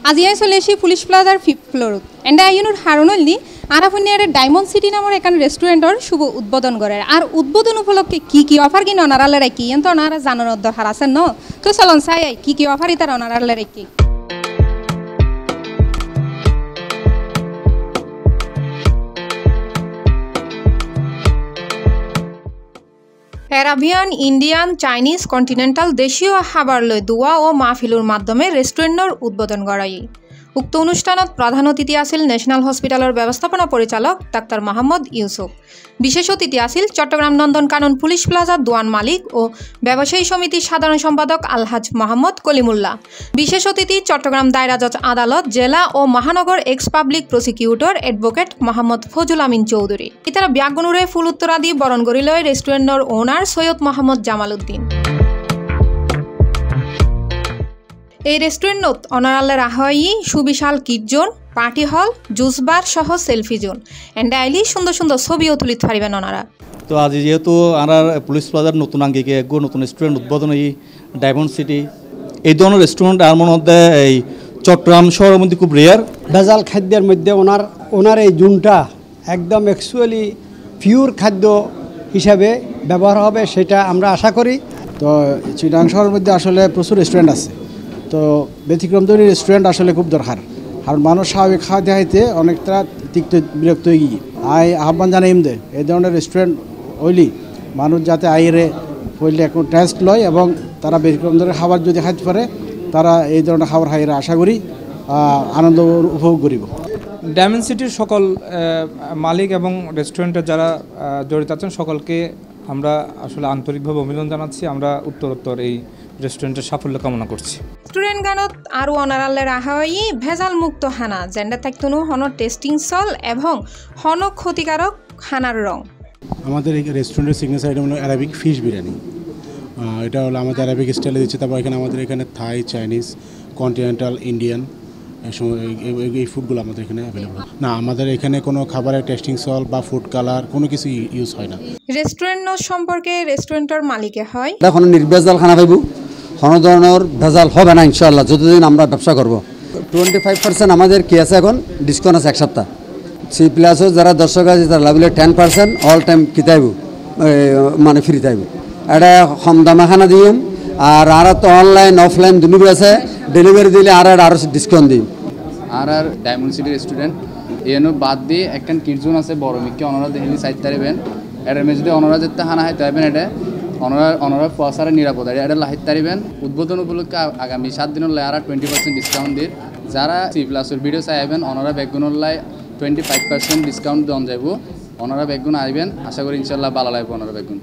আজি চলে AC police প্লাজার 5th ফ্লোরত এন্ড আইনুর হারুনলি আরাফুনিয়ার ডায়মন্ড সিটি নামের এখান রেস্টুরেন্টর শুভ উদ্বোধন করে আর উদ্বোধন উপলক্ষে কি অফার কিনে অনারালে রাখি এন তো ওনারা জানানোর দরকার আছে ন তো চলন চাই কি অফার ইতার অনারালে রাখি অ্যারাবিয়ান ইন্ডিয়ান চাইনিজ কন্টিনেন্টাল দেশীয় খাবার লই দোয়া ও মাহফিলুর মাধ্যমে রেস্টুরেন্টর উদ্বোধন করাই উক্ত অনুষ্ঠানত প্রধান অতিথি আছিল ন্যাশনাল হসপিটালের ব্যবস্থাপনা পরিচালক ডাক্তার মোহাম্মদ ইউসুফ। বিশেষ অতিথি আছিল চট্টগ্রাম নন্দনকানন পুলিশ প্লাজার দোয়ান মালিক ও ব্যবসায়ী সমিতির সাধারণ সম্পাদক আলহাজ মোহাম্মদ কলিমুল্লাহ। বিশেষ অতিথি চট্টগ্রাম দায়রা জজ আদালত জেলা ও মহানগর ex public prosecutor advocate Mohammad Fazal Amin Chowdhury. ইতারা ব্যাগনুরে ফুল উত্তরাদি বরণ করিলয় রেস্টুরেন্টর ওনার সৈয়দ মোহাম্মদ জামাল উদ্দিন। এই রেস্টুরেন্টত অনারালে রাহাই সুবিশাল কিটজোন পার্টি হল জুস বার সহ সেলফি জোন এন্ড ডাইলি সুন্দর সুন্দর ছবিও তুলিতে পারিবেন ওনারা। তো আজ যেহেতু আমার পুলিশ প্লাজার নতুন আঙ্গিকে একগো নতুন রেস্টুরেন্ট উদ্বোধন এই ডায়মন্ড সিটি এই ধরনের রেস্টুরেন্ট আর মধ্যে এই চট্টগ্রাম শহরের মধ্যে খুব রেয়ার। ভেজাল খাদ্যের মধ্যে ওনার এই জোনটা একদম অ্যাকচুয়ালি পিওর খাদ্য হিসাবে ব্যবহার হবে সেটা আমরা আশা করি। তো চিটাং শহরের মধ্যে আসলে প্রচুর রেস্টুরেন্ট আছে, তো ব্যতিক্রমধর্মী রেস্টুরেন্ট আসলে খুব দরকার। আর মানুষ স্বাভাবিক খাওয়া দেখাইতে অনেকটা তিক্ত বিরক্ত হয়ে গিয়ে আহ্বান জানাই দে এই ধরনের রেস্টুরেন্ট হইলি মানুষ যাতে আইরে হইলে এখন টেস্ট লয় এবং তারা ব্যতিক্রম ধরনের খাবার যদি খাইতে পারে তারা এই ধরনের খাবার খাইরে আশা করি আনন্দ উপভোগ করিব। ডায়মন্ড সিটির সকল মালিক এবং রেস্টুরেন্টের যারা জড়িত আছেন সকলকে আমরা আসলে আন্তরিকভাবে অভিনন্দন জানাচ্ছি। আমরা উত্তরোত্তর এই রেস্টুরেন্টের সাফল্য কামনা করছি। রেস্টুরেন্ট গানত আরও অনারালে রাখা হয় ভেজাল মুক্ত খানা যেটা থাকতনু হন টেস্টিং সল এবং হন ক্ষতিকারক খানার রং। আমাদের এই রেস্টুরেন্টের সিগনেচার আইটেম হলো অ্যারাবিক ফিশ বিরিয়ানি। এটা হলো আমাদের অ্যারাবিক স্টাইলে দিচ্ছে। তারপর আমাদের এখানে থাই, চাইনিজ, কন্টিনেন্টাল, ইন্ডিয়ান এই ফুডগুলো আমাদের এখানে অ্যাভেলেবল। না, আমাদের এখানে কোনো খাবারের টেস্টিং সল বা ফুড কালার কোনো কিছু ইউজ হয় না। রেস্টুরেন্ট সম্পর্কে রেস্টুরেন্টের মালিকে হয় এখন নির্ভেজাল খানা পাইব, কোনো ধরনের ভেজাল হবে না ইনশাআল্লাহ যতদিন আমরা ব্যবসা করব। 25% আমাদের কি আছে এখন ডিসকাউন্ট আছে 1 সপ্তাহ। সি প্লাসও যারা দর্শক আছে তারা লাভলে 10% অল টাইম কিতাইব মানে ফ্রি তাইব। এটা কম দামে খানা দিম আর তো অনলাইন অফলাইন দুটো আছে ডেলিভারি দিলে আরও ডিসকাউন্ট দিই। আর ডায়মন্ড সিটি রেস্টুরেন্ট এনো বাদ দিয়ে একখান কিটজোন আছে বড় মিকে ওনারা দেখলি সাইড তারিবেন এটার মেয়ে যদি ওনারা যেতে হানা হাইতে পারবেন এটা ওনারা পয়সার নিরাপদ এটা লাহিত তারিবেন। উদ্বোধন উপলক্ষে আগামী 7 দিনের লাই আর 20% ডিসকাউন্ট দিয়ে যারা সি প্লাসের ভিডিও চাইবেন ওনারা ব্যাগগুলোর লাই 25% ডিসকাউন্ট দেওয়া যাব। ওনারা ব্যাগগুন আইবেন, আশা করি ইনশাল্লাহ ভালো লাগবে ওনারা ব্যাগগুন।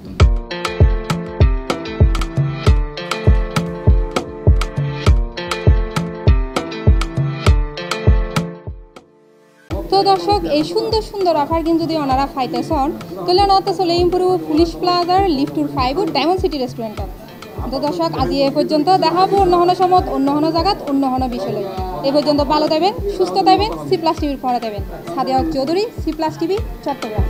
তো দর্শক এই সুন্দর সুন্দর অফার কিন্তু যদি ওনারা খাইতেছন তাহলে ওনারা চলে ইম্পুরু পুলিশ প্লাজার লিফটুর 5 ডায়মন্ড সিটি রেস্টুরেন্ট। তো দর্শক আজি এই পর্যন্ত দেখাবো অন্য কোনো সময় অন্য কোনো জায়গাত অন্য কোনো বিষয় লই। এই পর্যন্ত ভালো থাকবেন, সুস্থ থাকবেন, সি প্লাস টিভির পড়া থাকবেন। Sadia Chowdhury, C plus TV, Chittagong.